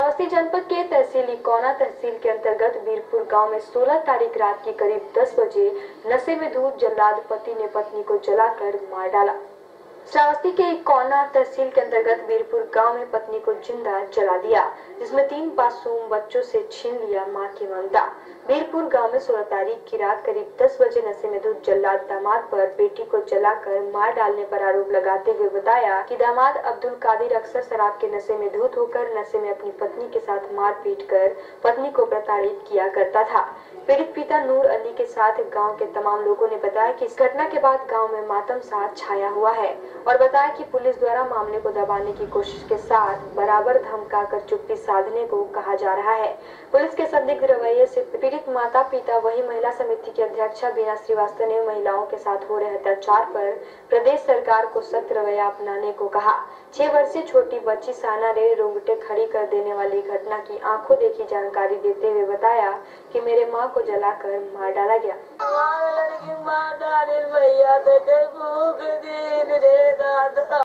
श्रावस्ती जनपद के तहसील इकौना तहसील के अंतर्गत वीरपुर गांव में 16 तारीख रात की करीब 10 बजे नशे में धुत जल्लाद पति ने पत्नी को जलाकर मार डाला। श्रावस्ती के इकौना तहसील के अंतर्गत वीरपुर गांव में पत्नी को जिंदा जला दिया, जिसमें 3 मासूम बच्चों से छीन लिया मां की ममता। वीरपुर गांव में 16 तारीख की रात करीब 10 बजे नशे में धुत जल्लाद दामाद पर बेटी को जलाकर मार डालने पर आरोप लगाते हुए बताया कि दामाद अब्दुल कादिर अक्सर शराब के नशे में धुत होकर नशे में अपनी पत्नी के साथ मारपीट कर पत्नी को प्रताड़ित किया करता था। पीड़ित पिता नूर अली के साथ गांव के तमाम लोगों ने बताया कि इस घटना के बाद गांव में मातम सा छाया हुआ है और बताया कि पुलिस द्वारा मामले को दबाने की कोशिश के साथ बराबर धमकाकर चुप्पी साधने को कहा जा रहा है। पुलिस के संदिग्ध रवैये से पीड़ित माता पिता वही महिला समिति की अध्यक्षा बीना श्रीवास्तव ने महिलाओं के साथ हो रहे अत्याचार पर प्रदेश सरकार को सख्त रवैया अपनाने को कहा। 6 वर्षीय छोटी बच्ची साना रे रोंगटे खड़ी कर देने वाली घटना की आंखों देखी जानकारी देते हुए बताया कि मेरे मां को जलाकर मार डाला गया।